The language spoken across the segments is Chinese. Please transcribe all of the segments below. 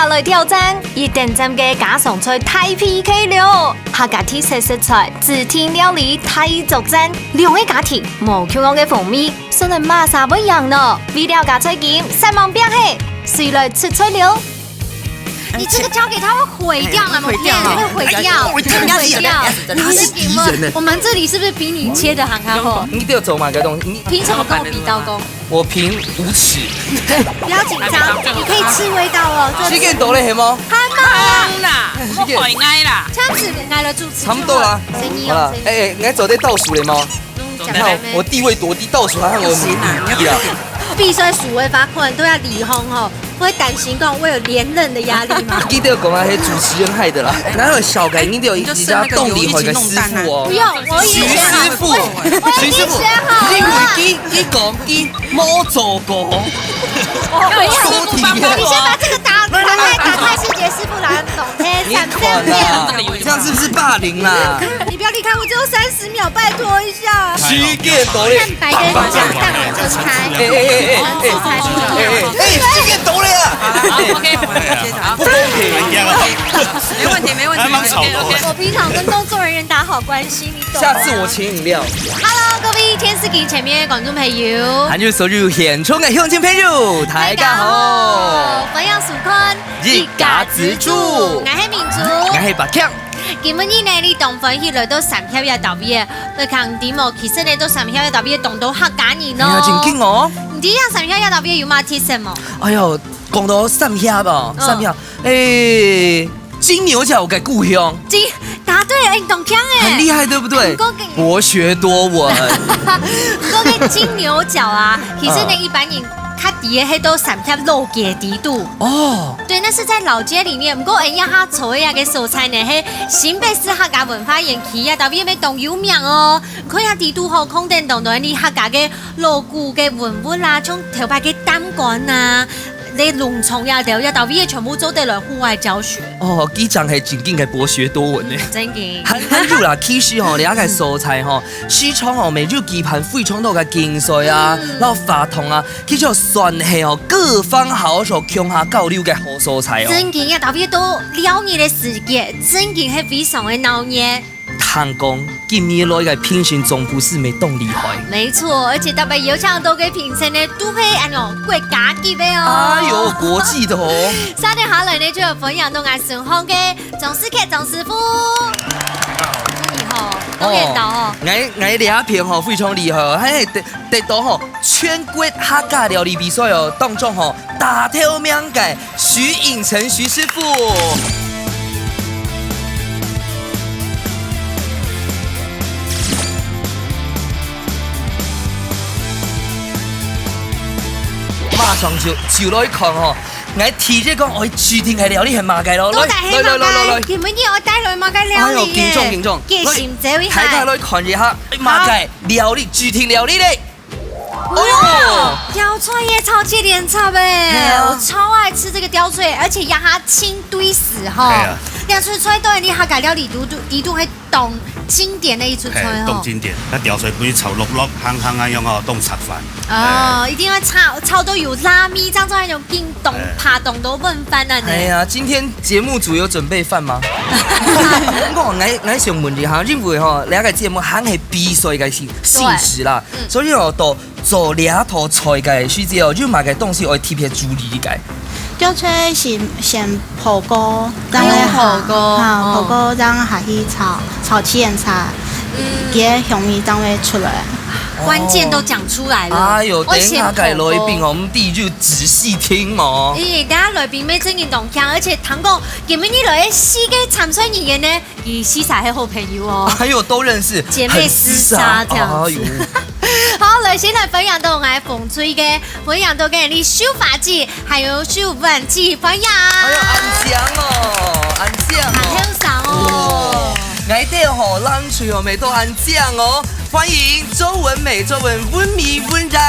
家来挑战，一定站嘅家常菜大 PK 了。客家特色食材、自天料理大作战，兩個家庭無缺我嘅風味，真係馬啥不一樣呢？為了家菜game，三網變黑，誰來出菜了？你这个交给他会毁掉，会毁掉，会毁掉，会掉。我们这里是不是比你切的还好？你都要走嘛个东西。凭什么跟我比刀工？我凭无耻。不要紧张，你可以吃味道哦。时間到咧係冇？還啦，我害挨啦。這樣子挨了主持。差不多啦。好了，我走在倒數咧嗎？你看我地位多低，倒數還有我名低啦。必須數位罰款都要離婚吼。會擔心講我有連任的壓力嗎？記得講啊，係主持人害的啦。哪有小改，你得有一家動力學嘅師傅哦。不用，我已經學好。徐師傅，你講你冇做過。你先把這個打開師姐師傅來懂聽這樣是不是霸凌啦？你不要離開我，只有30秒，拜託一下。時間到咧。看白跟講，但我分開。時間到咧。OK， 不公平，没问题，没问题。我平常跟工作人員打好關係，你懂嗎？下次我請飲料。Hello，各位電視機前面嘅觀眾朋友，還有所有現場嘅鄉親朋友，大家好。歡迎收看一家之主，我係民族，我係白強。今日呢，你當分起來都3條一道嘢，你看點哦？其實你都3條一道嘢當到客家人咯。正經哦。唔知啊，3條一道嘢有乜特色冇？哎呦，講到3條吧，3條，金牛角嘅故鄉。答對了，你懂腔哎，很厲害，對不對？博學多聞。嗰個金牛角啊，其實呢一般人。它底下都3條肉嘅底肚哦，對，那是在老街裡面。不過人家哈做呀嘅素菜呢，係新北市客家文化園區啊，特別咩當有名哦。佢下底肚好空定當到你客家嘅鑼鼓嘅文物啦，從頭排嘅擔杆啊，你農場呀條呀，特別全部做得來戶外教學。哦，機長係真經嘅博學多聞呢。真嘅。很久啦，其實吼，你阿個素菜吼，西廠吼，每日基盤廢廠都個精髓啊，然後法通啊，其實算係吼各方好手鄉下交流嘅好素菜哦。真嘅呀，特別都了你嘅世界，真嘅係非常嘅鬧熱。探工，今年來個評審總不是沒動厲害。沒錯，而且特別有搶到嘅評審呢，都係按照國家級嘅哦。哎呦，國際的哦。稍等下來呢，就有分享到我順康嘅總師劇總師傅。都見到哦。我兩片吼非常厲害，係得到吼全國客家料理比賽哦當中吼大頭名嘅徐穎成徐師傅。馬上就來看吼，我提這個我注定係料理係馬雞咯，來，原本要我帶來馬雞料理嘅，敬重，大家來看一下馬雞料理注定料理咧。哇，吊脆也超級連插誒，我超愛吃這個吊脆，而且讓它清堆死哈。吊脆脆都係你客家料理底都係當經典的一出菜哦。當經典，那吊脆可以炒落落香香咁樣哦，當炒飯。哦，一定要炒到有拉米，這樣做那種冰凍扒凍都燜飯啊！哎呀，今天節目組有準備飯嗎？我想問一下，因為吼兩個節目肯係比賽嘅性質啦，所以我都做兩套菜嘅需要，就買嘅東西我特別注意嘅。吊脆是先火鍋，然後火鍋然後下去炒起鹽菜，佢香味當會出來。關鍵都講出來了。哎呦，等下改來賓，我們第一就仔細聽嘛。等下來賓咩真言動聽，而且聽講今日呢來四個參賽人員呢，與西沙係好朋友哦。還有都認識，姐妹廝殺這樣子。好，來先來分享到我風吹嘅，分享到嘅你修髮劑，還有修碗劑分享。哎呦，安香哦，安香哦，很香哦。我哋好冷水哦，未到安香哦。歡迎周文美，周文溫迷溫然。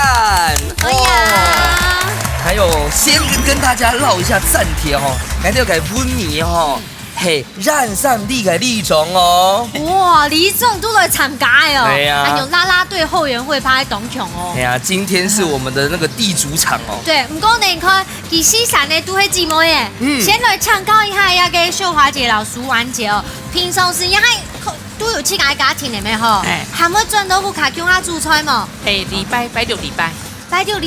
哎呀，還有先跟大家嘮一下暫帖哦，我哋要給溫迷哦。係染上你嘅李總哦。哇，李總都來參加的哦。對呀還有啦啦隊後援會派東強哦。哎呀，今天是我們的那個地主場哦。對，唔過你看，其實上呢都係姊妹耶。先來參考一下呀個秀華姐老蘇婉姐哦。平常時也係都有去個家庭裡面吼，係咪轉到部卡叫下煮菜嘛？誒，拜六禮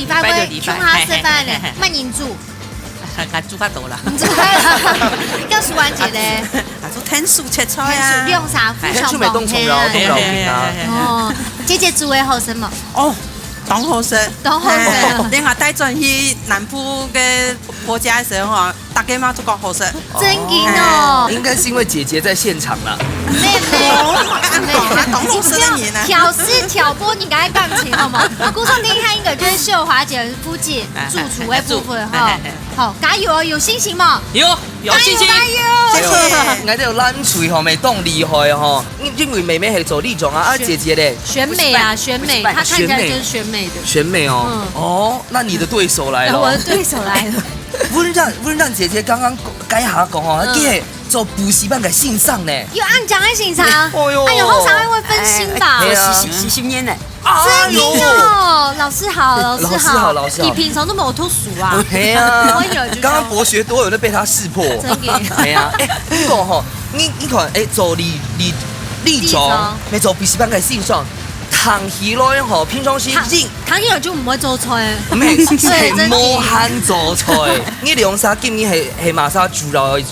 拜會叫下食飯咧，乜人煮？煮較多啦。唔煮啦，叫蘇婉姐咧。做天數切菜啊。用啥？出美凍蟲肉、凍肉片啊。哦，姐姐煮的好食嘛？哦。當好食，當好食。你話帶轉去南部嘅婆家嘅時候嗬，大家媽都講好食。真勁哦！應該是因為姐姐在現場啦。妹妹，當好食的你呢？挑絲挑撥，你趕快鋼琴好嗎？顧上聽看一個就是秀華姐附近主廚的部分哈。好，加油哦！有信心嗎？有信心。加油！我哋冷嘴吼，未凍厲害吼，因為妹妹係做李總啊，啊姐姐咧。選美啊，選美，她看起來就是選美的。選美哦，哦，那你的對手來了。我的對手來了。溫讓姐姐剛剛解下講哦，佢係做補習班嘅線上呢。有按獎嘅現場，哎呦，後場還會分心吧？洗心煙呢？真的哦，老師好，老師好，老師好。你平常都沒有讀書啊？係啊，剛剛博學多有都被他識破。真嘅。係啊，不過吼，你看，做李總，你做補習班嘅線上。唐喜來吼，平常時唐喜來就唔會做菜，唔係無限做菜。你兩三今年係馬上煮落去煮，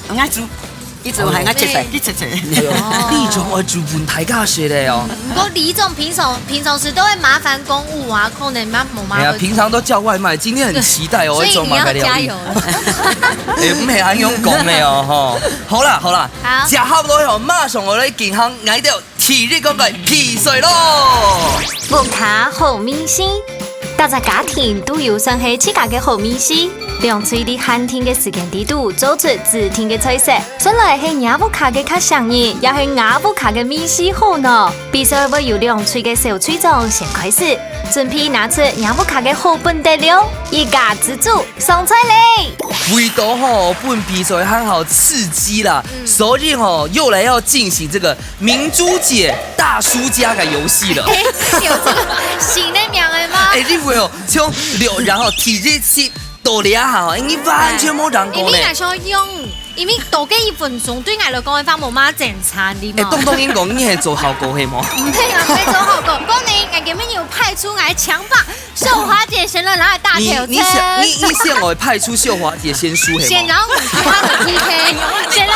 我煮，一煮係我切菜，切菜。李總我煮盤大家食咧哦。不過李總平常時都會麻煩公務啊，可能冇麻煩。平常都叫外賣，今天很期待哦，所以你要加油。唔係咁樣講嘅哦，吼。好啦，食好多後，馬上我哋健康捱到體力嗰個皮水咯。屋卡好明星，大家家庭都有算係自家嘅好明星。兩嘴的寒天嘅時間地度，做出自天嘅菜色。本來係亞布卡嘅較上癮，也係亞布卡嘅美食好呢。必須要由兩嘴嘅小嘴種先開始，準備拿出亞布卡嘅好本底料，一家之主上菜嚟。為到吼本比賽很好刺激啦，所以吼又來要進行這個明珠姐大輸家嘅遊戲了。有這個新的名嘅嗎？你會哦，從然後體力是多厲害，你完全冇人講咧。因為我想用，因為多給1分鐘對我來講嘅話冇乜正餐的嘛。東英講你係做效果係冇？唔係啊，沒做效果。過年我今日有派出來強霸秀華姐先來拿大挑戰。你先我派出秀華姐先輸係冇？先讓他的 PK， 先讓。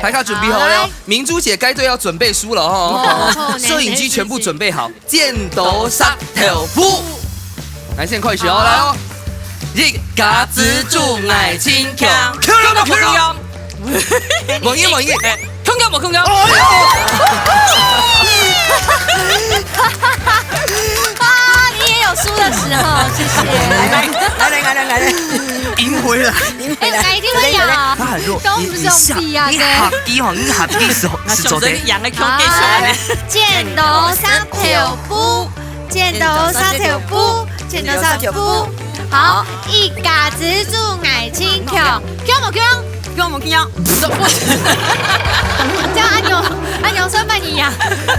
大家準備好了，明珠姐該隊要準備輸了哈。攝影機全部準備好，箭頭殺條夫。來，現在快選哦，來哦！一家之主愛情強，強冇強？冇嘢冇嘢，強冇強？啊，你也有輸的時候，謝謝。來，贏回來。哎，一定會有。他很弱，你下低哦，你下低手是左的。箭頭殺條夫，箭頭殺條夫，箭頭殺條夫。好，一家之主愛情強，強冇強？強冇強？這樣按鈕算扮你呀？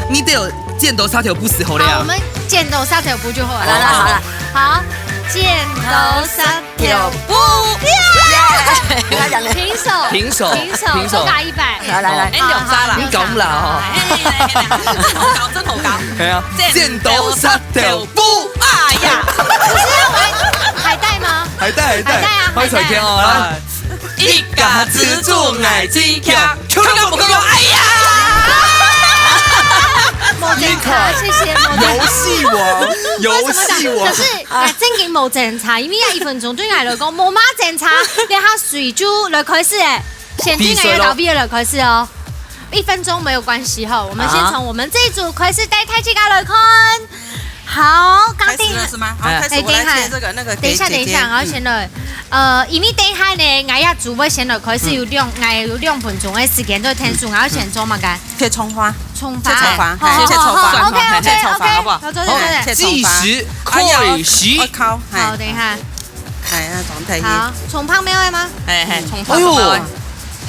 你得有箭頭殺條夫時候了呀。我們箭頭殺條夫就好了。好了，好，箭頭殺條夫。平手，都加100。來，兩殺啦。你咁啦嗬？真好搞。係啊，箭頭殺條夫。哎呀！海帶嗎？海帶啊！開彩天哦，來！一家之主愛情強，強冇強？哎呀！冇正茶，謝謝。遊戲王。可是正經冇正茶，因為1分鐘對我來講冇乜正茶，你下水煮來開始誒，先對我要倒閉來開始哦。1分鐘沒有關係哈，我們先從我們這一組開始帶大家來看。好，剛定了是嗎？好，開始我來切這個那個。等一下，然後先來，因為等一下呢，我要煮，我先來開始有2分鐘嘅時間都聽數，我要先做乜嘅？切蔥花，蔥花，好，好不好？好，計時開始。好，等一下。係啊，總體。好，蔥泡沒有嗎？係，蔥泡沒有。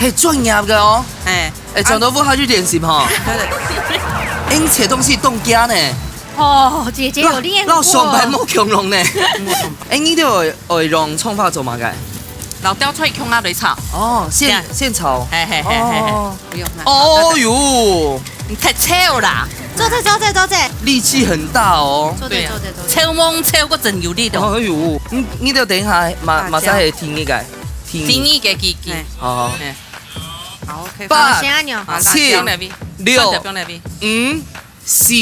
係專業嘅哦。哎，長豆腐下去練習哈。因切東西凍驚呢。哦，姐姐有練過。老上排冇強龍呢。你都會用葱花做嘛嘅？老雕菜姜鴨嚟炒。哦，現炒。嘿嘿嘿嘿嘿，不用了。哦喲，你太臭啦！坐這，力氣很大哦。坐這。臭懵臭個真有力的。哎呦，你就等一下馬上係聽呢個。聽呢個記。好。好，OK。八七六五四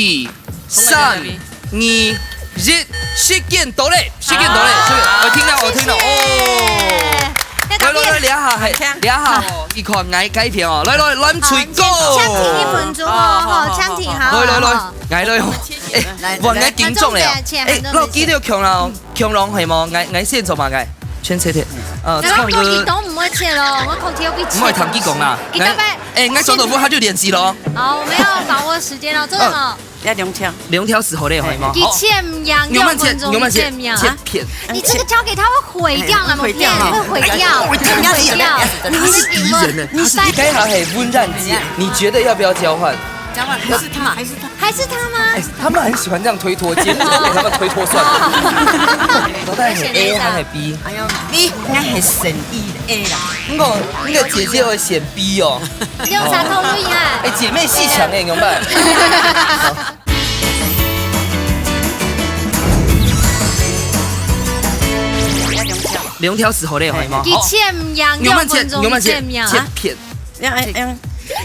三二一，時間到嘞！我聽到哦。來，兩下，一個挨雞片哦，來，攬嘴高。槍停1分鐘哦，槍停好。來，挨來，我挨緊張了。老幾條強龍係麼？挨先做嘛嘅？全切貼。唱歌。我都唔會切咯，我口條比切。唔係談幾講啦。挨做豆腐他就練習咯。好，我們要把握時間了，做什麼？要2條死好嘞，係嗎？一切唔樣，6分鐘一切唔樣。切片。你這個交給他會毀掉了，會毀掉。他是敵人呢，你該下係溫讓機，你覺得要不要交換？交換還是他嗎？他們很喜歡這樣推脫，節目就給他們推脫算了。到底係 A 還是 B？ 哎呦，你應該係誠意的 A 啦。那個姐姐會選 B 哦。你有啥透露呀？姐妹戲強哎，明白？兩條死好嘞，係嗎？一切唔樣，6分鐘一切唔樣。切片。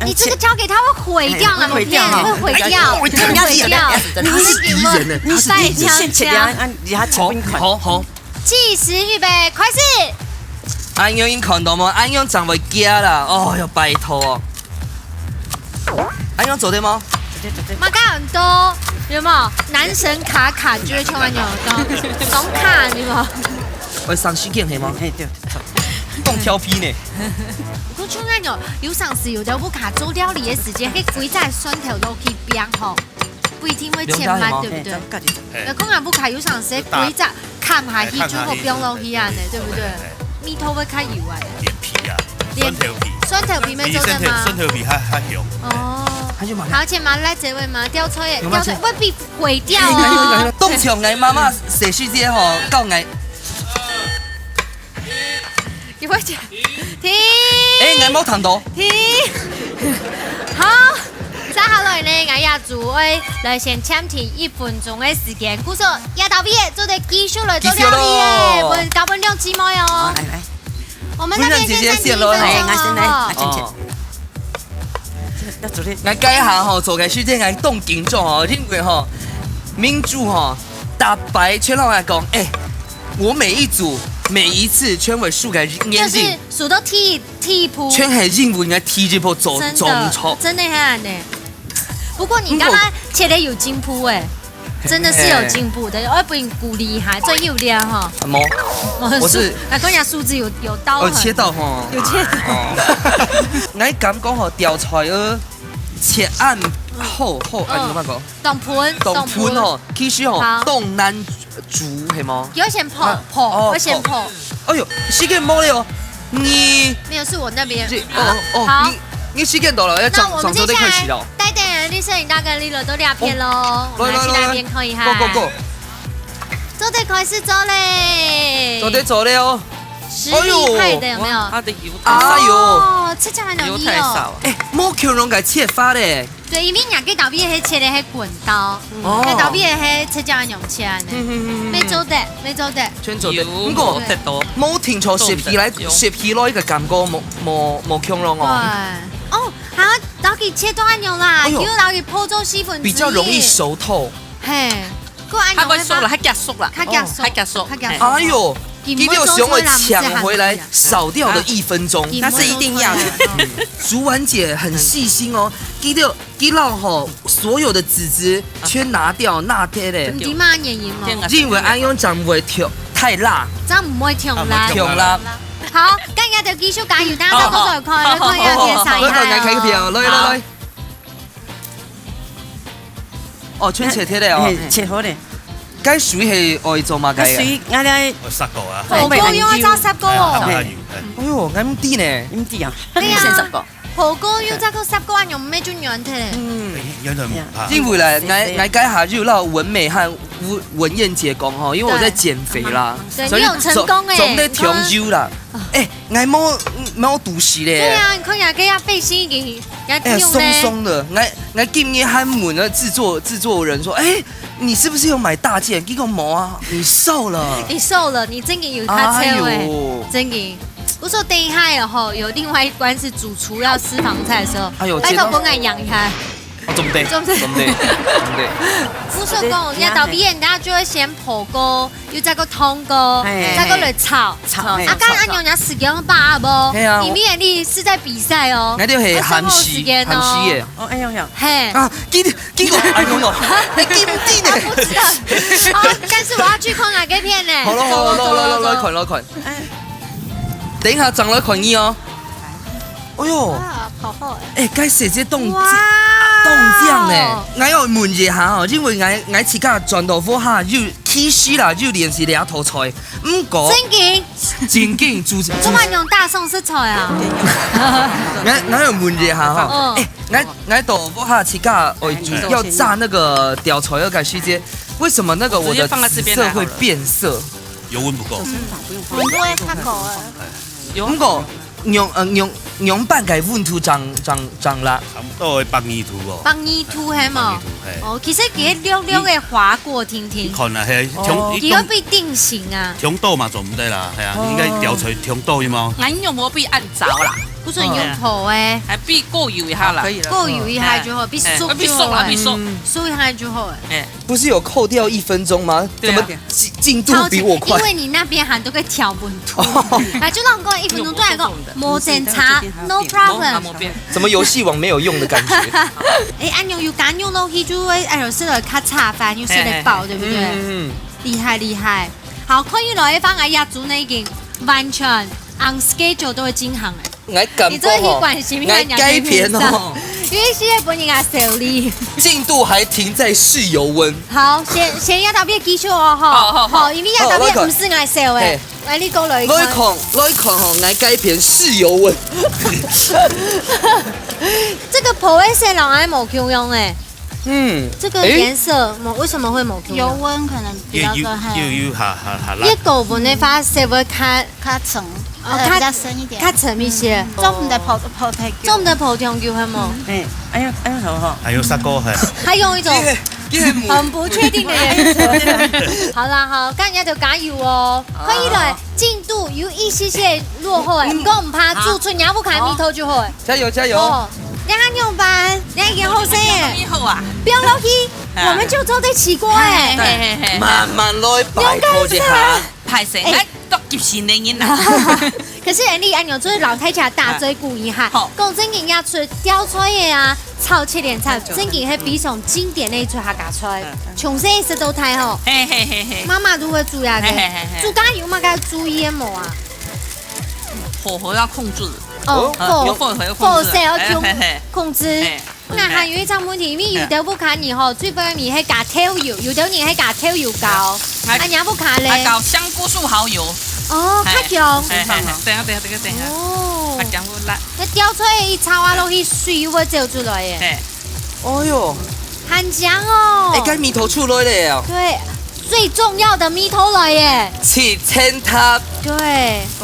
你這個交給他會毀掉了，會毀掉。他是敵人呢，你帶槍。好。計時預備，開始。安陽已經看到嗎？安陽長會驚啦，哦喲，拜託哦。安陽做對嗎？馬卡很多，有冇？男神卡就會唱完有懂卡有冇？我上時間係嗎？對。動調皮呢？我唱完有上時有豆腐卡做料理的時間，迄規仔蒜頭都去煸吼，不一定會切慢，對不對？講完不卡有上時規仔砍下去最後煸落去啊，對不對？米頭會較油啊。連皮啊，蒜頭皮沒做的嗎？蒜頭皮較香。哦，而且麻辣這位嘛，吊菜會被毀掉哦。凍場藝媽媽寫書姐吼，到藝。你會講停？藝冇彈到。停。好，接下來呢，我要做來先暫停1分鐘的時間。故說要到畢業，做得繼續來做料理耶，搞半兩雞毛喲。來，我們那邊先暫停1分鐘哦。我改下吼，做嘅書姐我凍緊咗吼，因為吼民主吼大白全老外講，我每一組每一次全會數嘅年齡，就是數到替鋪，全係認為嘅替一鋪做總錯，真的很呢。不過你剛剛切的有進步哎，真的是有進步的，我不鼓勵一下，最有料哈。冇，我是那跟人家數字有刀痕，切到吼，有切到。我敢講吼，調菜兒切按厚，按怎麼講？凍盤哦，其實吼凍難煮係嗎？要先破，我先破。哎呦，時間冇了哦，你沒有，是我那邊。好，你時間到了，要裝修得開始了。帶點你攝影大哥你了都兩片嘍，我們去那邊可以哈。Go，做得開始做嘞，做嘞哦。實力派的有沒有？它的油哎呦，這樣很容易油太少哦。冇強龍嘅切法咧。對，因為人家倒閉係切的係滾刀，佢倒閉係切醬用切呢。沒做得。全做得。不過冇聽錯食皮來一個感覺冇強龍哦。對。哦，嚇，倒佢切斷咗啦，要倒佢鋪做細粉。比較容易熟透。嘿，它會熟了，它夾熟了，它夾熟。哎呦！一定要想我搶回來少掉的1分鐘，那是一定要的。竹婉姐很細心哦，記到吼所有的籽汁全拿掉，那啲咧。唔點啊，爺爺嘛。因為安陽醬唔會調太辣。真唔會調辣。好，今日就繼續加油，等下再講再看，你看有啲晒下。來。哦，全切鐵的哦。切好的。該水係愛做乜嘅？水我哋我塞過啊，火鍋用一扎濕鍋下喎，油係。哎呦，啱啲呢？唔知啊，係啊先十個。火鍋用扎個濕鍋用咩專樣嘅咧？有人唔怕。因為咧，我該下就讓文美和文燕姐講吼，因為我在減肥啦，對你有成功誒總得調酒啦。誒，我冇肚時對咧。啊，你看人家背心已經也哎，鬆用咧。鬆的，我今年韓文的製作人說，哎，你是不是有買大件？結果冇啊，你瘦了。你瘦了，你真嘅有卡車哎誒呦，真嘅。我說等一下吼，有另外一關是主廚要私房菜的時候，哎呦拜託幫我養一下。哦，怎麼的？怎麼的怎麼的？不是講，人家到邊人家就會先火鍋，又再個湯鍋，再個來炒。炒啊，剛按人家時間把不？對啊裡面你是在比賽哦。我哋係韓時式間韓式嘅。哦，哎呦呦，嘿。啊，見過，哎呦呦，你見唔見呢？不知道。啊，但是我要去看哪個片呢？好咯，好咯，攞裙。等一下贈攞裙衣哦。哎呦，啊，跑後誒。誒，該寫隻凍哇！醬呢？我要問一下哦，因為我自家轉到火下就起死啦，就連是兩套菜，唔過真嘅，正經煮。中華用大宋式菜啊！我要問一下哈，我到火下自家要炸那個吊菜要改時間，為什麼那個我的紫色會變色？油溫不夠。唔會卡口誒。唔過用半解溫度漲啦。差唔多係100度喎。百二兔係嘛？哦，其實佢溜溜嘅滑過聽聽，看啊，係佢會被定型啊。調到嘛，做唔得啦，係啊，應該調出調到啫嘛。眼用冇必按着啦，不准用火誒，係必過油一下啦，可以了。過油一下就好，必熟必就好熟啦，必熟。熟一下就好誒。不是有扣掉1分鐘嗎？對啊怎麼進度比我快因？為你那邊還都可以調溫度，啊，就讓我1分鐘對來講冇檢查，no problem。怎麼遊戲王沒有用的感覺？哎，按用有敢用落去就會，哎呦，食了較差飯，又食得飽，對不對？嗯，厲害厲害。好，可以來一方嘅亞組呢已經完全 on schedule 都會進行誒。我敢你這個講關係我改片哦，因為現在本人啊受理。進度還停在試油溫。好，先要特別記住哦，吼，好，因為要特別唔是我受誒，來你過來。來看吼，我改片試油溫。這個普洱色人愛冇 Q 用誒，嗯，這個顏色為什麼會冇 Q 油用？溫可能比較多，要下辣一。個本的發色會較較層，哦比較深一點。較沉一些，中唔得泡太中的普通叫係冇，哎，哎呦哎呦頭嗬。還有塞過係。還用一種很很不確定的顏色。好啦，好，咁人家就加油哦，可以來進度有一些些落後誒，唔過唔怕，駐村也不看米頭就好誒。加油加油！哦，兩下用班，兩眼後生誒，以後啊，不要老氣，我們就走得起過誒。嘿，慢慢來，拜託一下。派成哎，都急先你人啊，可是人哋按鈕做老太家大嘴鼓一下好，講正經要出吊菜嘅啊，炒切連菜，正經係比上經典那一出客家菜，從細食到大吼，嘿嘿嘿嘿，媽媽都會煮呀嘅，煮加油嘛，該注意冇啊？火候要控制，哦，火勢要嘿嘿控制。那還有一種問題，因為有啲不卡你吼，最不容易係加調油，有啲人係加調油膏，啊你不卡咧？搞香菇素蠔油，哦，較強。等下，哦啊，薑菇辣，那吊出來一炒啊落去，水會走出來耶，嘿，哎呦，很強哦。哎，該米頭出來了，對，最重要的米頭來耶。切千塔。對，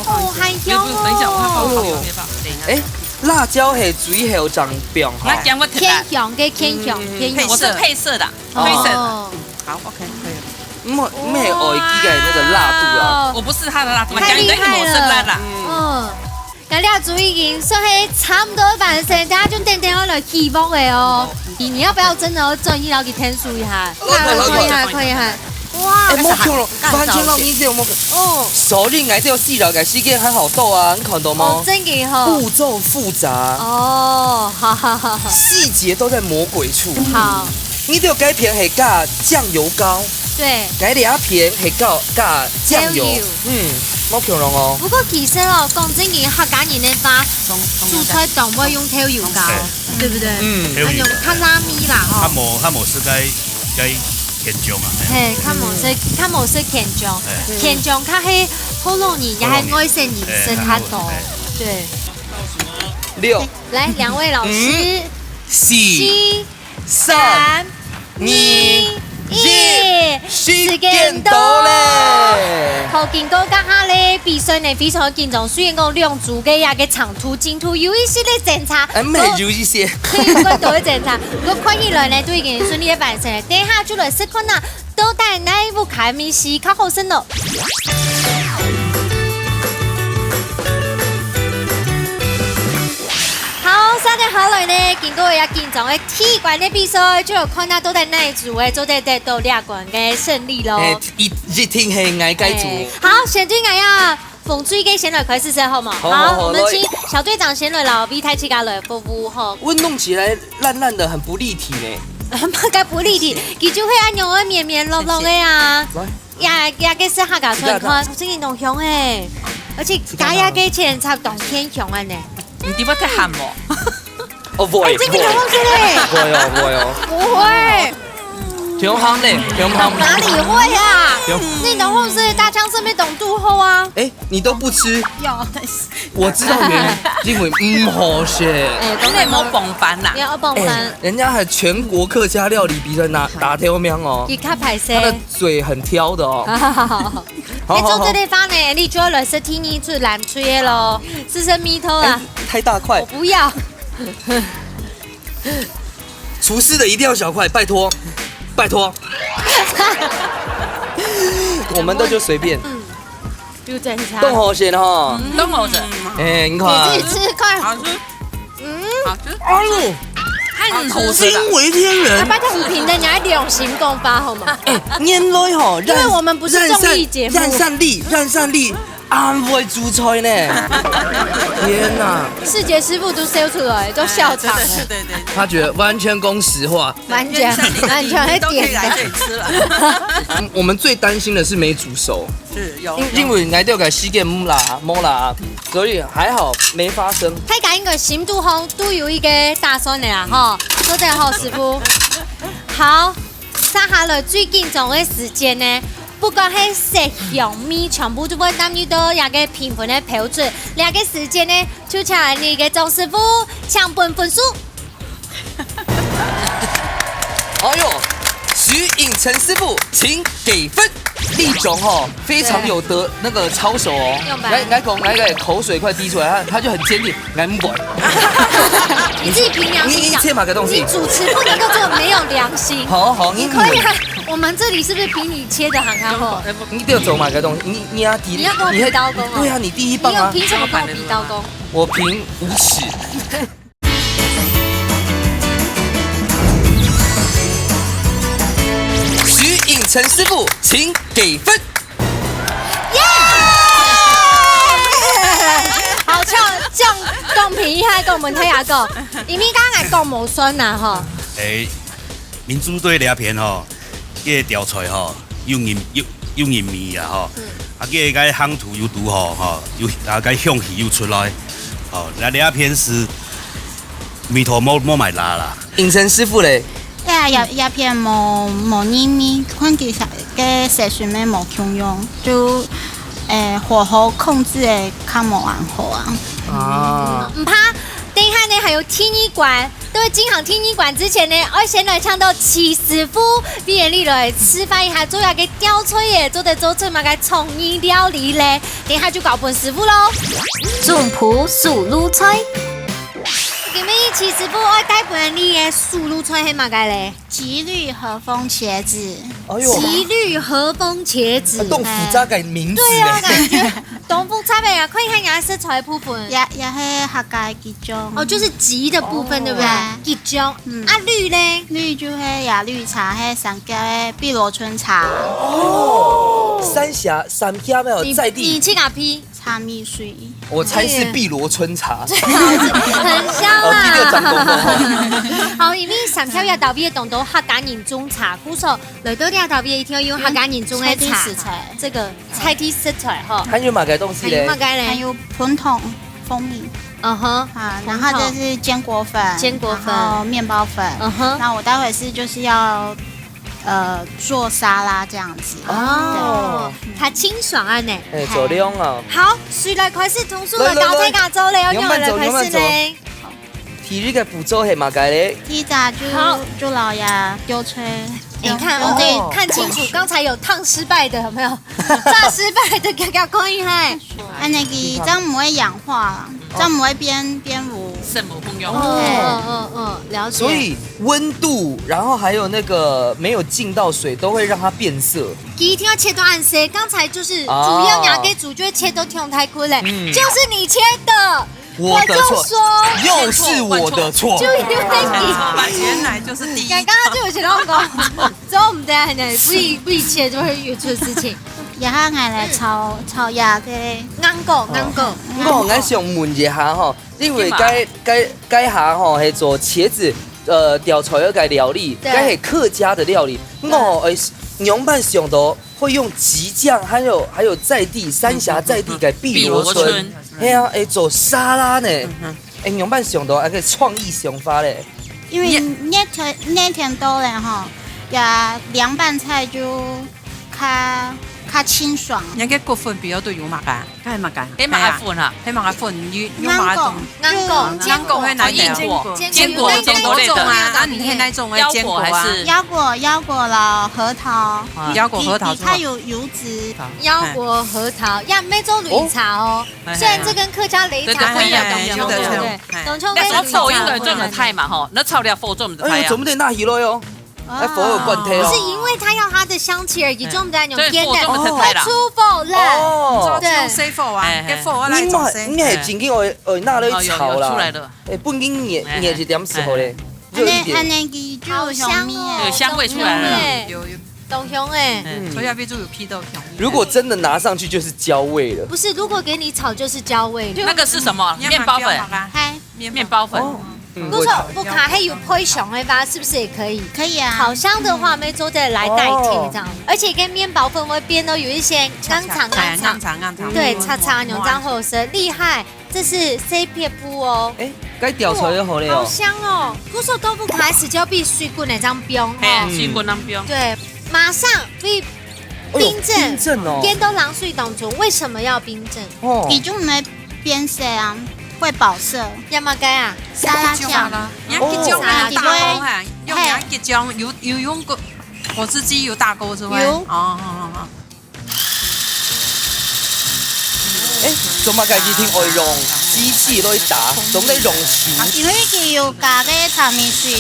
哦，很不香是等一下，我怕哦。放油，別放，等一下。哎，辣椒係水後長病那哈。薑菇特辣，偏香嘅偏香偏香。我是配色的，配色的，哦，好，OK，可以了。唔係外機嘅那個辣度啦。我不是它的辣度，太厲害我是辣了啦。。嗯，咁你阿祖已經算係差唔多完成，大家就等等我來期望嘅哦。你要不要真的轉移到給天數一下？可以哈。哇哎，，冇錯咯，完全讓你這種冇。哦，所以我這個細佬嘅時間很好做啊，你看到嗎哦，？真嘅吼。步驟複雜，哦，好好好好。細節都在魔鬼處。好，你這個改片係加醬油膏，對。改兩片係加醬油醬油。冇強咯哦。不過其實哦，講真嘅，客家人嘅話，煮菜當不用調油膏，對不對？嗯用卡拉米啦，他哦。冇是該田中啊。嘿，较无说田中，田中较迄好容易，也系爱生颜色较多。对， 6、来2位老师， 4、 7、 3、 2、1，时间到咧！好，经过刚刚咧比赛呢非常紧张，虽然讲两组嘅也个长途、近途有一些的检查，没有一些。可以不过都会检查，不过看起来呢都已经顺利的完成了。等一下就来试看呐，都带哪一部卡米西较好胜咯。好，三点好来呢，经过也紧张的体馆的比赛，就有看到都在那一组的，都在得到2冠的胜利咯。一听系爱该组。好，先对我呀，风水嘅先来开始好吗？好，我们请小队长先来老 V 太七家来服务哈。我弄起来烂烂的，很不立体呢。乜嘅不立体，佢就会按用嘅绵绵落落嘅啊。也嘅是客家村看，真係同鄉誒，而且家也嘅前插當天鄉啊呢。你點解睇喊我？哦，不會，這邊有冇出嚟？不會哦，不會哦。不會。中行呢？中行哪里會啊？你懂後是大槍上面懂肚後啊？哎，你都不吃？有，我知道原因，因為唔好食。哎，咁你唔好傍飯啦你。要傍飯，人家還全國客家料理比賽打挑苗哦，佢較排泄。他的嘴很挑的哦。好，你做這地方呢，你就要來是聽你出爛吹的咯，是生米頭啊？太大塊我，不要。廚師的一定要小塊，拜託，拜託。我們的就隨便。就正常。動好先哈。都冇食，哎，你看。你自己吃快。好吃，好吃，哎呦，很好吃的。驚為天人。拜託唔平的，你還良心公發好嗎？原來哈，因為我們不是綜藝節目。讓善利，安會煮菜呢？天哪！世杰師傅都笑出來，都笑場了。對對，他覺得完全講實話。完全會都可以點來這的。裡吃了。我們最擔心的是沒煮熟，是有。因為挨掉個西給木啦，所以還好沒發生。睇緊應該心度好都有一個打算的啦，哈，多謝好師傅。好，接下來最緊張的時間呢，不管係食香米，全部都會參與到一個評分的標準。兩個時間呢，就請你嘅周師傅搶本分數。哎呦，徐穎成師傅，請給分。立種哈非常有得那個操守哦，來個口水快滴出來，他就很堅定，來唔管。你自己憑良心你切嘛個東西你主持不能夠這麼沒有良心。好，你可以啊，我們這裡是不是比你切的很好？你都要走嘛個東西，你要第，你要跟我比刀工哦。對啊，你第一棒你有啊。憑什麼跟我比刀工？我憑無恥。徐穎成師傅，請給分。耶！好，這樣公平一下，跟我們睇下個，因為剛才講無酸呐，哈。誒，民主隊倆片吼，個調菜吼又黏味啊吼，啊個夯土又拄好又個香氣又出來，那倆片是米頭冇買辣啦。穎成師傅咧。一片冇黏味，看其實嘅食水咩冇強用，就火候控制嘅較冇安好啊。啊。唔怕，等一下呢還有聽一館，都會進行聽一館之前呢，我先來唱到齊師傅，俾人哋來示範一下做下嘅吊吹嘢，做出嘛嘅創意料理咧。等一下就搞本師傅咯。總鋪素滷菜。今日齊師傅我帶本你嘅素滷菜係嘛嘅咧？吉綠和風茄子，哎呦，吉綠和風茄子。豆腐渣改名字對啊，咧。感覺東風差別啊，可以看下色彩部分。也係客家吉種。哦，就是吉的部分，對不對？吉種。啊，綠咧？綠就係雅綠茶，係三家嘅碧螺春茶，哦，三峽沒有在你地，去哪批？茶蜜水。我猜是碧螺春茶。很香哦第六長啊！好，因為上條也特別懂到客家人種茶，故所來到啲特別一條用客家人種嘅茶，食材，這個菜地食材哈。還有嘛個東西咧還有乜？嘅咧？還有盆桶蜂蜜嗯哼，啊，然後這是堅果粉，堅果粉然後麵包粉，嗯哼，那我待會是就是要做沙拉这样子。哦，它清爽啊呢。哎，走量啊！好，谁来开始同数的搞菜搞走了，用来开始呢？體育嘅步驟係嘛解咧？第炸就老鸭丢吹。你看，我可以看清楚，刚才有烫失败的，有没有？炸失败的，刚刚可以嗨。那个这样不会氧化啦，这样不会变糊。圣母朋友。了解。所以温度，然後還有那個沒有浸到水，都會讓它變色。一定要切斷暗色，剛才就是主要拿給主角切都挺太苦嘞，就是你切的。我的錯，又是我的錯。就因為你原來就是第一。剛剛就有些老公，之後我們等下不一切就會有出事情。也下愛來炒鴨嘅啱個。我我想問一下吼，因為該下吼係做茄子吊菜嗰個料理，該係客家的料理。我娘伴想到會用吉醬，還有在地三峽在地嘅碧螺春。係啊，做沙拉呢，娘伴想到個創意想法咧。因為那天多咧吼，也涼拌菜就較清爽。人嘅骨粉比較多有物㗎，梗係物㗎，誒馬粉啊，係馬粉，用馬種，堅果係哪堅果類的啊？那你係哪種嘅堅果啊？腰果啦，核桃，腰果核桃，它有油脂。腰果核桃呀，梅州擂茶哦，雖然這跟客家擂茶不一樣，對，董秋跟那臭應該種個菜嘛吼，那臭料火種唔得菜啊。總不得那魚咯喲。哎，佛有灌體哦，是因為它要它的香氣而已，種唔得那種煙的，會出火啦。哦，對，水火啊，嘅火來做生。你係真經我那裡炒啦，出來了。哎，本經捏一點時候咧，就一點。好香哦，有香味出來了，有豆香哎。所以要必須有批豆香。如果真的拿上去就是焦味了。不是，如果給你炒就是焦味。那個是什麼？麵包粉。麵包粉。不錯，不卡還有配熊的吧？是不是也可以？可以啊。烤箱的話，梅州再來代替這樣，而且跟麵包粉會變得有一些剛長。對，叉叉牛張後生厲害，這是 C 片布哦。哎，該調出來就好了好香哦！古手豆腐開始就要必須滾那張冰哦。水滾那冰。對，馬上必冰鎮。冰鎮哦。邊都冷水當中，為什麼要冰鎮？哦。你就沒變色啊。會保色，要麼該啊，沙拉醬，人結醬啊，大鍋嚇，用人結醬有用個火汁機有大鍋是咪？有。哎，做乜介意聽外用機器來打，總得用手。因為佢有加個炒米水，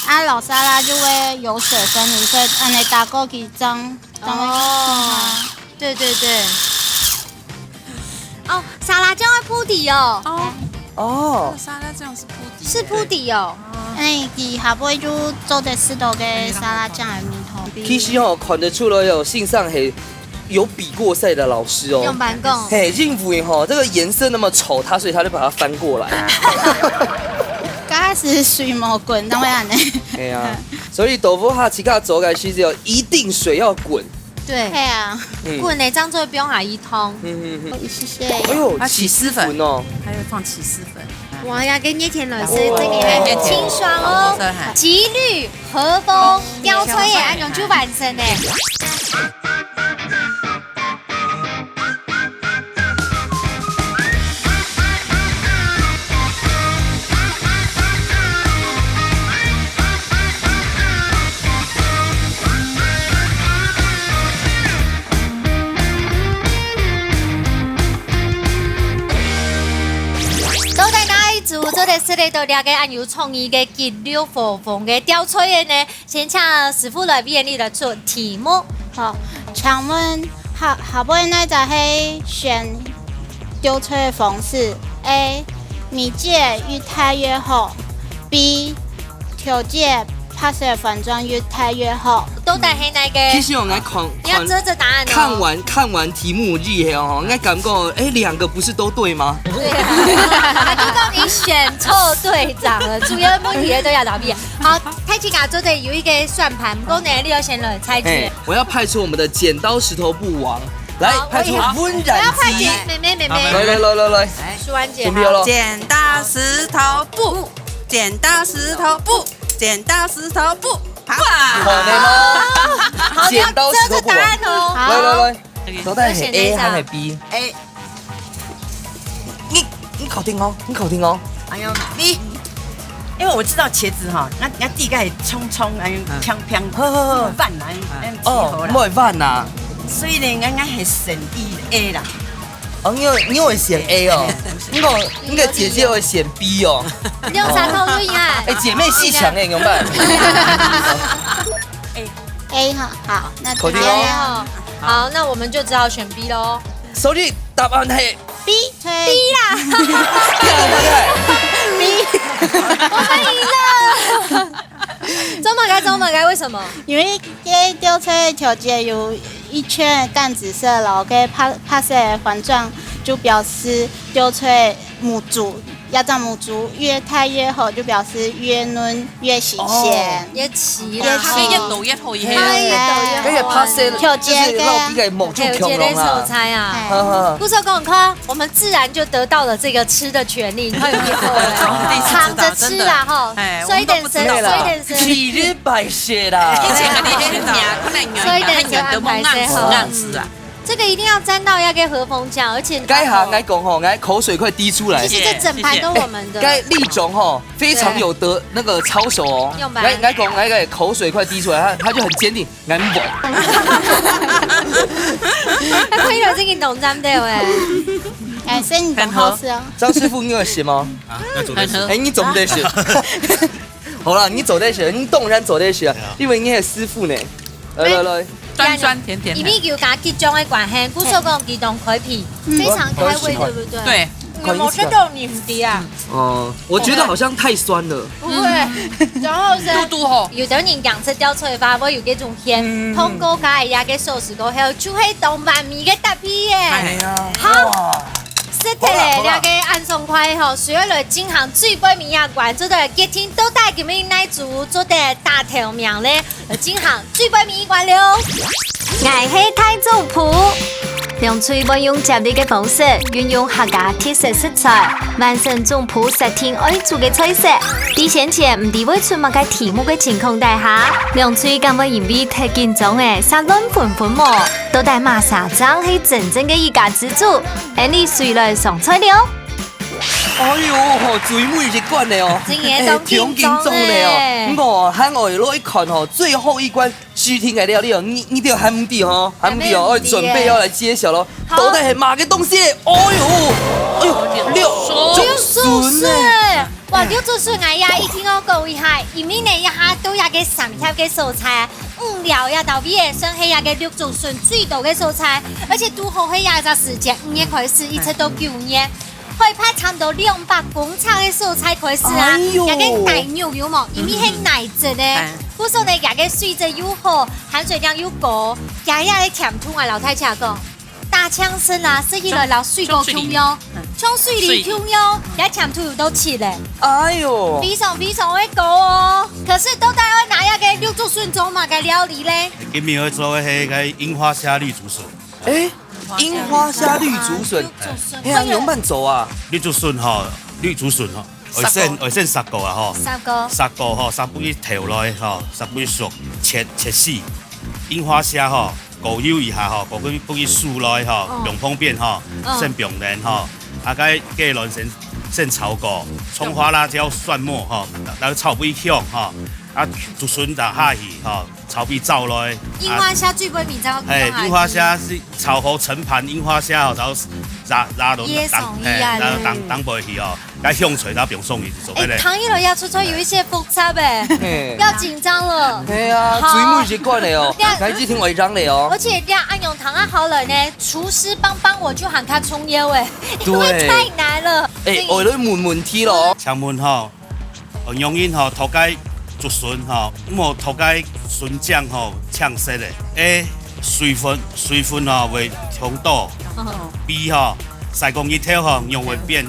啊老沙拉就會有水分離，所以按你大鍋佢蒸。哦，對。哦，沙拉醬會鋪底哦。哦，沙拉醬是鋪底。是鋪底哦。佢下尾就做啲適度嘅沙拉醬喺面頭。其實哦，看得出來有信上係有比過賽的老師哦。用板供。嘿，認為哈，這個顏色那麼醜，所以他就把它翻過來。剛開始水冇滾，當然呢。哎呀，所以豆腐哈，其他做嘅其實有一定水要滾。對，係啊，滾那張就不用下一通。謝謝。哎呦，起司粉哦，還有放起司粉。哇呀，跟葉田老師這個清爽哦，吉律和風吊吹也按用就完成呢。做的是嚟到了解按有創意嘅吉律和風嘅吊吹嘅呢，先請師傅來為你來做題目。好，請問下尾那就係選吊吹嘅方式 ：A. 米介越太越好 ；B. 調節拍攝粉妝越太越好。都係喺那個。其實我來你要遮着答案哦。看完題目之後，應該感覺兩個不是都對嗎？對啊，就講你選錯隊長了，主要問題都要答辯。好，太極亞洲的有一個算盤，不過呢，你要先來猜拳。我要派出我們的剪刀石頭布王，來派出溫染我要派機。妹妹，來，舒婉姐，準備了。剪刀石頭布，剪刀石頭布，剪刀石頭布。可能哦。剪刀石头布。答案哦。来，到底是 A 还是 B？A。你考定哦，你考定哦。哎呦 B， 因为我知道茄子哈，那地盖冲，哎，香饭来，哦，唔会饭呐。所以呢，俺系选 A 啦。哦，你会选 A 哦，你个姐姐会选 B 哦。你用啥套路啊？哎，姐妹戏强哎，怎么办？A 哈，好，那口定哦。好，那我们就只好选 B 喽。所以答案是 B 啦。B， 我们赢了。中马该为什么？因为给丢出条件有一圈淡紫色，然后给拍摄环状，就表示丢出母猪。压榨母猪越太越好，就表示越嫩越新鲜，越齐啦，越抖越好，越拍摄就是老几个木就强龙手菜啊。不说功课，我们自然就得到了这个吃的权利，你看有没有？躺着吃啦哈，所以点神，体日百雪啦，所以点神安排最好。这个一定要沾到要给和风酱，而且该行该讲吼，该口水快滴出来。其实这整盘都我们的。该立种吼非常有得那个操守哦。该讲该口水快滴出来，他就很坚定，俺不。他可以有这个懂沾对喂。哎，所以你懂好吃哦。张师傅，你有写吗？啊，要走在写。哎，你总得写。好了，你走在写，你动然走在写，因为你是师傅呢。来。酸甜甜。伊米球加鸡中的关系，古时讲鸡冻开皮，非常开胃，对不对？对。有冇吃到你唔低啊？我觉得好像太酸了。不会，然後有的人講出掉出嚟話，我有嗰種鹹，通過加一個壽司過後，就係當白米嘅特別嘅。好。實體咧，兩個按送快吼，隨來進行最杯米亞館，做到吉天都帶佢們奶煮做得大頭名咧，進行最杯米館了。愛係太祖譜。用嘴運用接力嘅方式，運用客家特色食材，完成總譜實天愛做嘅菜色。比先前唔知會出乜嘅題目嘅情況底下，用嘴咁嘅因為太緊張嘅，殺亂盤喎，到底馬沙張係真正嘅一家之主，而你隨來上菜了。哎呦，最尾一關嘞哦，挺緊張嘞哦。我喊我攞一看吼，最後一關徐婷嘅料理哦，你都還唔知吼，還唔知哦，我準備要來揭曉咯。到底係乜嘅東西？哎呦，六筍咧！哇，六竹筍啊呀！一聽我講一下，因為呢一下都有嘅三條嘅蔬菜，料呀到尾算係有嘅六竹筍最多嘅蔬菜，而且都好係有一個時間，5月開始一直到9月。可以拍差唔多200公尺嘅蔬菜開始啊！有個奶牛有冇？因為係奶質咧，不過呢有個水質又好，含水量又高，有嘅甜度啊！老太姐講，大槍身啊，食起來老水果 Q 喲，從水裡 Q 喲，有甜度又都切咧。哎呦，非常會高哦！可是都帶我拿一個六竹筍做嘛嘅料理咧？今日要做嘅係個櫻花蝦綠竹筍。哎。櫻花蝦綠竹筍，哎呀，用慢走啊！綠竹筍吼，綠竹筍吼，會先殺過啦吼，殺過吼，殺不去頭內吼，殺不去熟，切絲。櫻花蝦吼，過油一下吼，過去不去酥內吼，用方便吼，先平涼吼，啊該雞卵先炒過，蔥花辣椒蒜末吼，然後炒尾香吼，啊竹筍就下去吼。炒比走來，櫻花蝦最杯米糟。櫻花蝦是炒好成盤櫻花蝦後，然後拉到然後當背去哦，該香脆它不用送你就做咩咧？糖一樓要出有一些複雜誒，要緊張了。係啊，最尾一關嚟哦，該只聽違章嚟哦。而且要按用糖啊好了呢，廚師幫我就喊他衝腰誒，因為太難了。誒，我都問題咯。請問吼，用因吼頭該。竹筍吼，咁頭解筍漿吼嗆色咧。A 水分吼會衝多。B 吼曬公一條吼用會變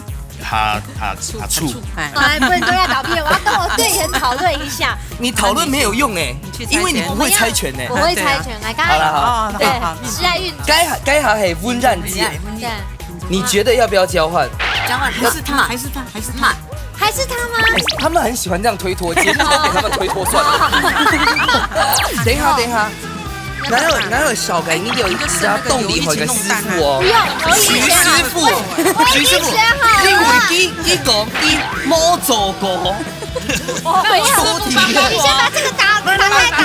下醋。哎，不能都要倒閉，我要跟我隊員討論一下。你討論沒有用哎，因為你不會猜拳呢。我會猜拳，來，剛剛好，對，是在運。該下係溫染劑。你覺得要不要交換？交換還是他？还是他吗？他们很喜欢这样推脱，节目都给他们推脱算了。等一下，哪有小改？你有一家动力和一个师傅哦。不用，我已经徐师傅，我已经学好你了。会讲你冇做过。没有，你先把这个打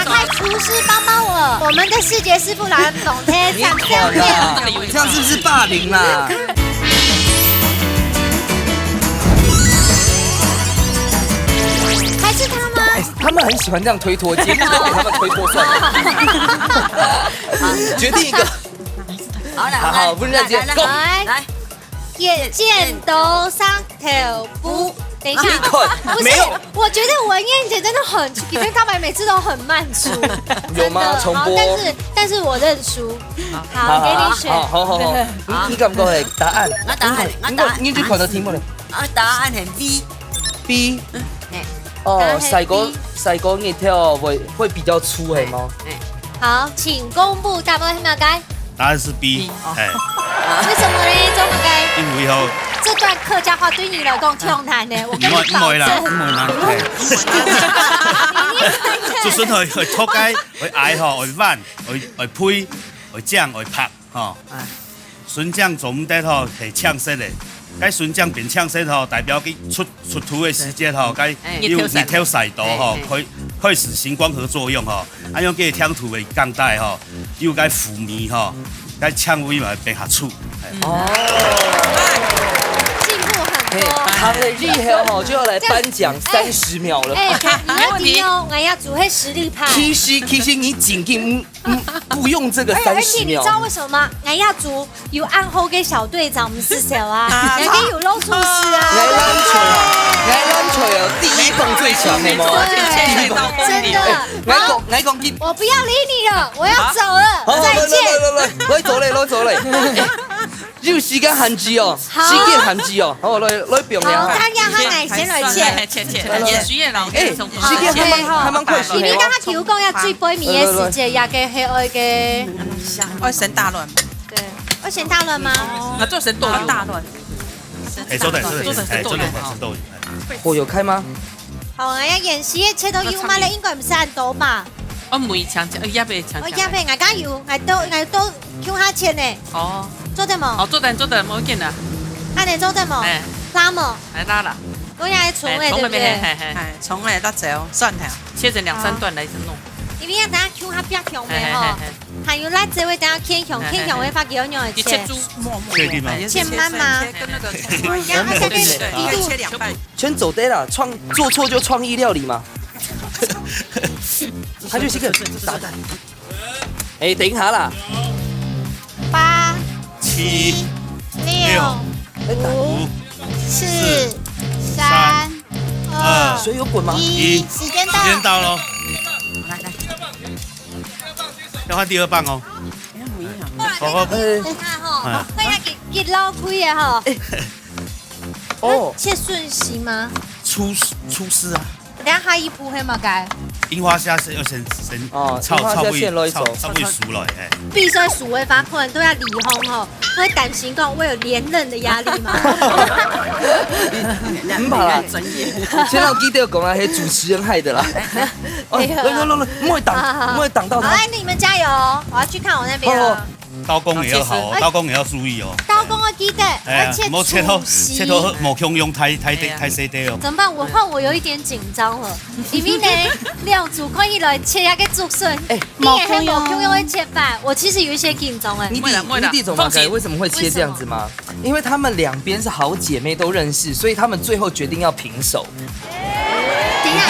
开，厨师帮我。我们的世杰师傅来总贴你上管啦，这样是不是霸凌啦？还是他吗？他们很喜欢这样推脱，节目都给他们推脱算了。决定一个，好，不是这样，够。来，眼见都上头不。等一下，不是没有，我觉得文燕姐真的很，你跟大白每次都很慢输，有吗？重播。但是我认输。好，给你选。好，你敢不敢来答案？我答案，你就看到题目了。答案係 B。哦，細個熱跳會比較粗係嗎？好，請公布大包黑馬該。答案是 B。哎，為什麼呢？這麼該？因為吼，這段客家話對你來講挺難的，我跟你保證。就算去拖街，去嗌吼，去挽，去配，去醬，去拍，吼。筍醬做唔得吼，係搶色的。該筍醬變搶色吼，代表佢出土的時間吼，該要熱跳曬度吼，開始行光合作用吼，啊樣嘅搶土嘅鋼帶吼，要該腐糜吼，該搶位嘛變下粗。進步很多。他的日後吼就要來頒獎30秒了。沒問題哦，我要煮黑實力派。其實你僅僅不用這個30秒。而且你知道為什麼嗎？我要煮有暗號嘅小隊長，唔是小啊，人家有肉廚師啊。來攬錘哦，第一棒最強的嘛。真的。我講我不要理你了，我要走了，再見。來走嘞。要時間限制哦，時間限制哦，好來表明好，他讓他嚟先來切。也需要老師從時間還蠻快速。你剛剛調講要最杯米嘅時節，也嘅係愛嘅。愛神大亂。對，愛神大亂嗎？啊，做神鬥魚大亂。哎，做神鬥魚。火有開嗎？好，我要演習切到油嘛，你應該唔使按刀吧？我唔會搶，我也袂搶。我也袂，我加油，我都向下切呢。哦。做得冇？哦，做得冇見啦。安尼做得冇？拉冇？來拉啦。我也係蟲誒，對不對？蟲誒，得走，蒜頭。切成2、3段來弄。因為要等下向下比較強嘅吼，還有咱這位等下偏強會發幾樣樣嘅切。確定嗎？切慢嗎？跟那個然後再跟切2半。全走對了，做錯就創意料理嘛。他就是個炸彈。哎，等一下啦。8、 7、 6、5、4、3、2、水有滾嗎1，時間到。時間到咯。來，要換第2棒哦。好，等下吼，我要給撈開嘅吼。哦，切順時嗎？出師啊。等下下一步係乜嘅？櫻花蝦是要先炒會熟來，哎。必須數位發困都要離烘吼，會擔心講會有連任的壓力嗎？唔怕啦，先讓記得講啊，係主持人害的啦。來，唔會擋到他。好，你們加油，我要去看我那邊了。刀工也要好哦，刀工也要注意哦。刀工我記得，而且切到冇強用太細啲哦。怎麼辦？我有一點緊張了，因為呢，兩組可以來切下個竹筍，你也係冇強用的切法，我其實有一些緊張哎。你弟總馬改為什麼會切這樣子嗎？因為他們兩邊是好姐妹都認識，所以他們最後決定要平手。等一下，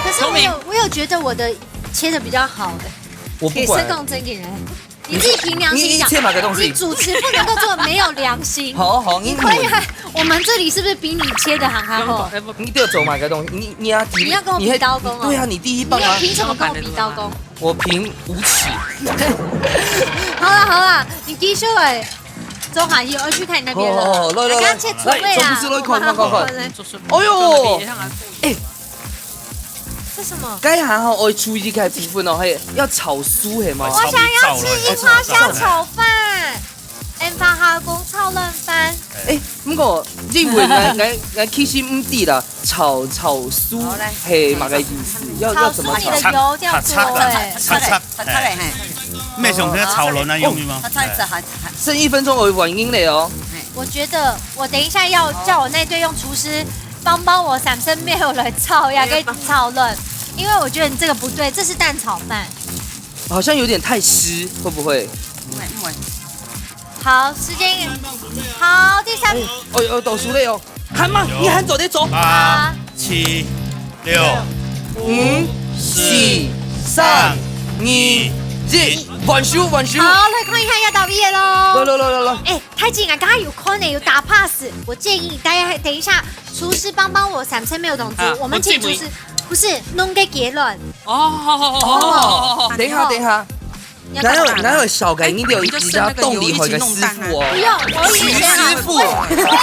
可是我有覺得我的切的比較好哎，我不管。講真嘅人。你自己憑良心講，你主持不能夠做沒有良心。好，你可以看我們這裡是不是比你切的還好？你都要走馬改東西，你要你要跟我比刀工哦。對啊，你第一棒啊。你憑什麼跟我比刀工？我憑無恥。好了，你繼續來。走下去，我去看你那邊了。我剛剛切錯位啦。哎呦！哎。是什麼？該行吼，我注意嘅部分哦，係要炒酥係嘛？我想要吃櫻花蝦炒飯，櫻花蝦公炒嫩飯。誒，不過认为俺其实唔对啦，炒酥系嘛个意思？要怎么你的炒？油要多哎。擦嘞，咩上去炒轮啊用的吗？擦剩1分钟我完音了哦。我觉得我等一下要叫我那队用厨师帮我三生没有来炒呀，给炒了，因为我觉得你这个不对，这是蛋炒饭。好像有点太湿，会不会？好，时间好，第3。哦哟，倒数了哦，喊嘛，你喊走得走。 8、7、6、 5、4、3、2、1，完收。好，来看一下要到毕业喽。来。哎，太近了，刚刚有可能有打 pass， 我建议大家等一下，厨师帮我三生没有动作，我们请厨师不是弄个结论。哦，等一下，哪有小改你有一家动力回个师傅哦？不用，我已经学好，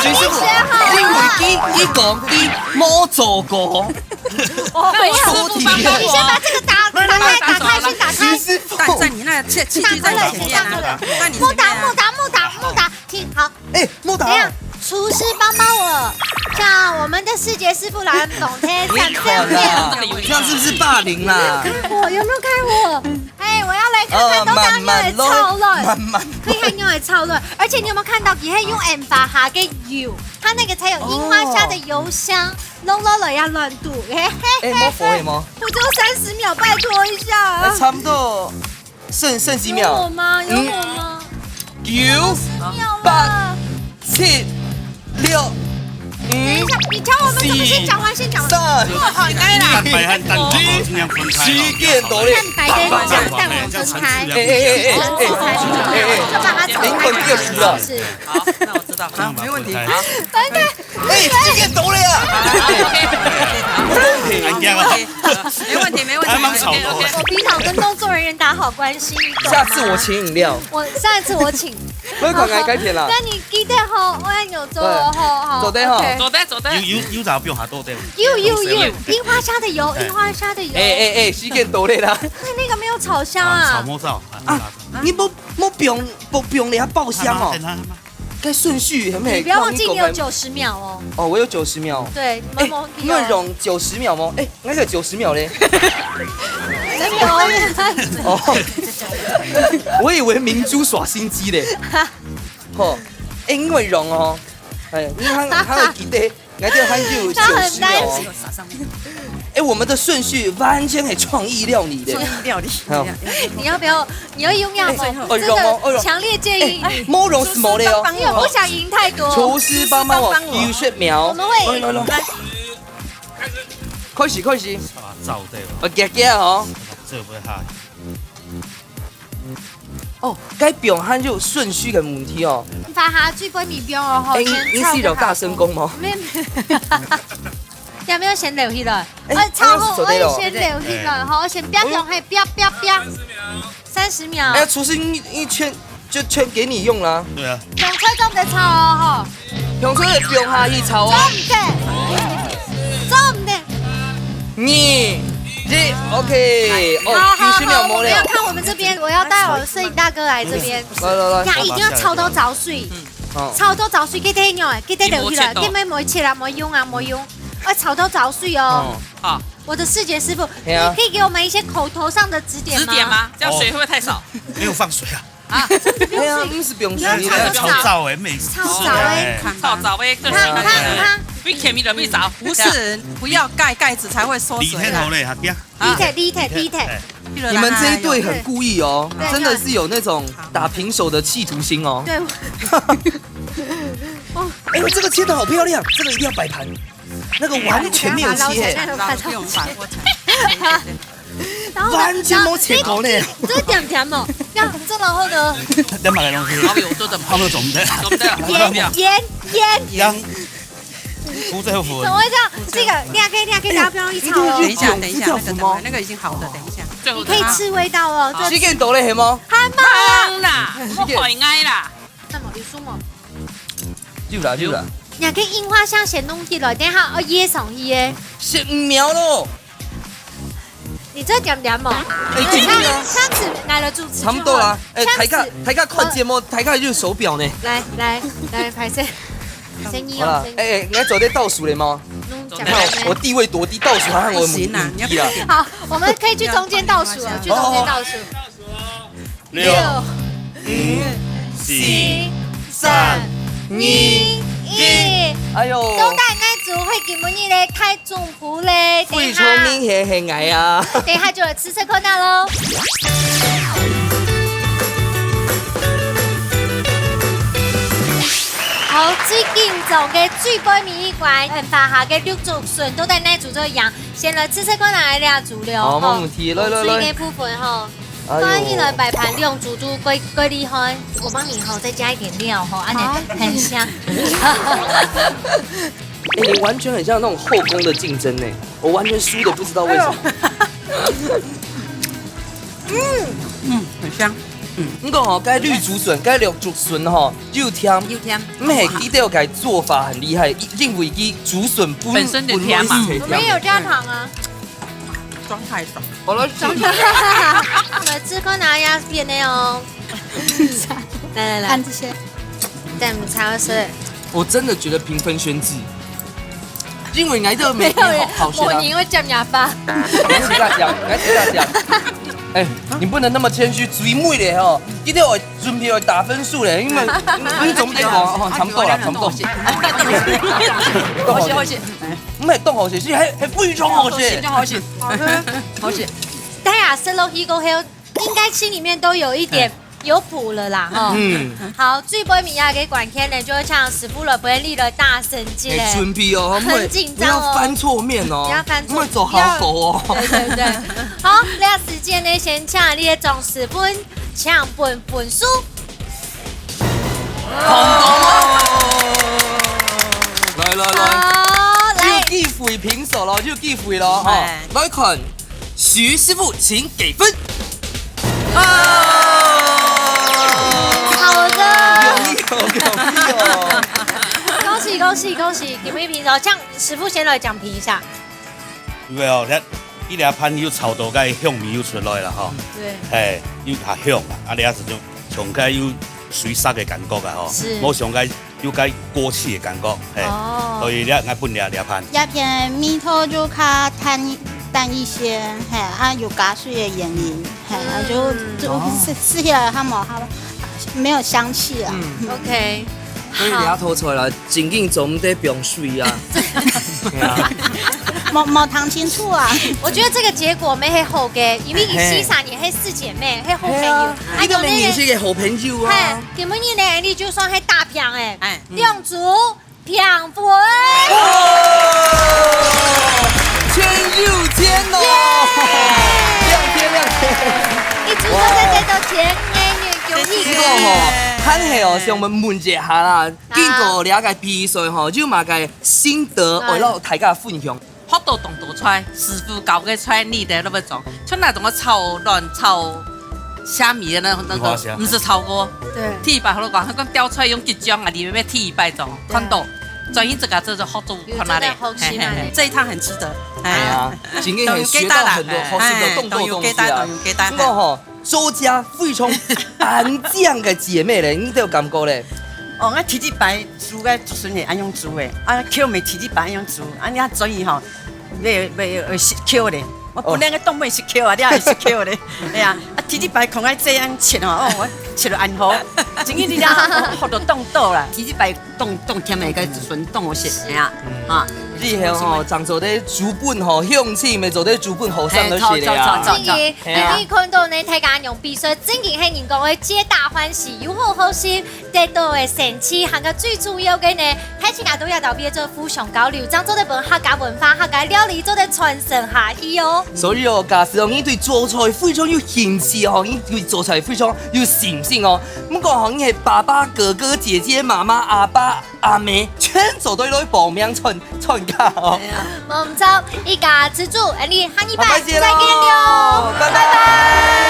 徐师傅，你回去讲你冇做过，没有，你先把这个打开，先打开。徐师傅，在你那器具在前面啊，在你木打，听好。哎，莫打怎样？厨师帮我，像我们的世杰师傅来懂天闪亮亮。这样是不是霸凌啦？我有没有看我？哎，我要来看看都当牛的超乱，可以看牛的超乱。而且你有没有看到，也用 M 法哈给油，它那个才有樱花虾的油香，弄了要乱度。哎，没佛爷吗？不就30秒，拜托一下。差不多，剩几秒？有我吗？9、8、7、6、等一下，你教我们怎么先讲完。 蛋白和蛋黄尽量分开。7点多嘞。蛋白跟蛋黄分开，就把它炒灵魂第2了。是。好，那我知道，好，没问题。分开。哎，7点多了呀。没问题。还蛮吵的。我平常跟工作人员打好关系。下次我请饮料。下一次我请。不要改片啦。那你记得吼，我有做吼。走的吼。走的。有咋不用下多的？有，樱花虾的油。哎，7点多了啦。那个没有炒香啊。炒毛燥啊，你不用给它爆香哦。该顺序很美。你不要忘记你有90秒哦。哦，我有90秒。对，因为容90秒吗？哎，那个90秒嘞。没有。哦，我以为明珠耍心机嘞。哦，哎，因为容哦，哎，因为他会记得，俺这还有90秒哦。哎，我们的顺序完全很创意料理的。料理。你要不要？你要用药吗？真的强烈建议你。毛绒是毛的哦，因为我不想赢太多。厨师帮我90秒。我们会来，开始。燥的。我夹哦。这不会哈。哦，该表汉就顺序嘅问題哦。發下豬杯麵表哦，好。你是有大聲公嗎？沒。有沒有先留起來？超過我也先留起來，好，先不要用，嘿，不要，30秒。哎，廚師一圈就圈給你用啦。對啊。用車中嘅炒哦，用車就用下去炒啊。做唔得。你。OK， 好， 90秒我们要看我们这边，我要带我摄影大哥来这边。来，呀，一定要炒到早水，炒到早水，記得用，記得留起來，記得冇切啦，冇用啊，冇用，炒到早水哦。好，我的世杰師傅，你可以給我們一些口頭上的指點嗎？指點嗎？這樣水會不會太少？沒有放水啊。啊，對啊，你是不用水的。炒澡哎，每次。炒澡哎，看。比甜米的米早，不是，不要盖子才会缩水。立体。你们这一队很故意哦，真的是有那种打平手的企图心哦。对。哎呦，这个切得好漂亮，这个一定要摆盘，那个完全没有切。不用摆。完全冇切過呢。這點甜哦，要這然後呢？點埋嚟東西？好有多的，好有種的。鹽。敷這敷。怎麼會這樣？這個你還可以大家不用一炒哦。等一下，那個已經好的，等一下。你可以吃味道哦。時間到咧係嗎？係嗎？啦，我害挨啦。什麼？你說麼？有啦。你還可以櫻花香先弄起來，等下我椰上去嘅。先5秒咯。你這點點嘛？上次來了主持差不多啦。哎，大家看節目，大家就是手錶呢。來，拍攝。生意好了，哎，你要走在倒数了吗？你看我地位多低，倒数还和我母低啊。好，我们可以去中间倒数了，去中间倒数。6、 5、 4、 3、2、1。哎呦，东大那组会给我们的太中谱嘞，非常明显很矮啊。等一下就有吃色困难喽。好，最近做嘅最杯面馆，发下嘅六族笋都在那组做样，先来吃色困难的俩主流。好，冇问题，来。最嘅部分哈。放一来摆盘用煮归厉害，我帮你再加一点料安尼很香。你完全很像那种后宫的竞争呢，我完全输的不知道为什么。很香。不过该绿竹笋、该绿竹笋又甜，没记得该做法很厉害，因为伊竹笋本身就甜嘛，我们也有加糖啊。装太少，好了，来吃困难呀片的哦。来，按这些。但唔超水。我真的觉得评分宣制，因为挨到每天好学啊。我因为酱牙巴。来吃讲。哎，你不能那么谦虚，最美的吼，记得我准备打分数嘞，因为你总得讲差不多啦，差不多。好些，唔係當好食，係非常好食，好些。大家吃落去过后，应该心里面都有一点有谱了啦，哈。好，最杯米亚给管天呢，就会唱师傅了，不会立了大神机嘞。准备哦，很紧张哦，不要翻错面哦，不要翻错，不要走好狗哦。对。好，俩时间呢，先抢你的总时分，抢分数。来，就计费平手了，就计费了哈。来看，徐师傅，请给分。好的，容易哦。恭喜，给们平手。这样师傅先来讲评一下。因为哦，伊俩pan又炒到个香味又出来了哈。对。嘿，又较香啊，俩是种上个又水沙的感觉啊吼。是。冇上个又个锅气的感觉，嘿。所以俩爱分俩pan。鸦片米头就较淡一些，嘿，有加水的原因，嘿，就吃起来它没有香气啊。OK。所以俩拖出来了，真紧总得变水啊。冇谈清楚啊！我觉得这个结果没很好嘅，因为伊西莎你系四姐妹，系好朋友。你都认识嘅好朋友啊！根本你呢，你就算系大平诶，两组平分。1000哦！亮天！一组都在这都前恭喜咱係哦，向我們問一下啦，經過了解比賽吼，就嘛個心得，為了大家分享。好多動作出來，師傅教嘅出來，你哋都不種，像那種個炒蝦米的那個，不是炒鍋，鐵板好多講，佢講雕出來用吉漿啊，裡面鐵板種，看到。轉移這個這就好做，看哪裡？這一趟很值得。哎呀，今天也學到很多好吃的動作東西啊。不過吼，周家非常安靜嘅姐妹咧，你都有感覺咧。哦，我提子白煮嘅竹筍係安樣煮嘅，Q 咪提子白安樣煮，你所以吼，未Q 咧。我本來個東北是 Q 啊，你也是 Q 咧，係啊，提子白狂愛這樣切哦，我切到安好，真嘅你倆好多凍到啦，提子白凍甜嘅個筍凍我食，係啊，你係吼，常做啲煮本吼香氣，咪做啲煮本後生都食咧啊。你看到呢，大家用比賽真嘅係人講嘅皆大歡喜，有好心得到嘅神奇，還有最主要嘅呢，睇起來都要到別做互相交流，將做啲本客家文化、客家料理做啲傳承下去哦。所以哦，假使哦，你對做菜非常有興趣哦，你對做菜非常有信心哦。唔講哦，你係爸爸、哥哥、姐姐、媽媽、阿爸、阿妹，全做對攞報名參加哦。我唔錯，一家之主，你下一拜再見了，拜拜。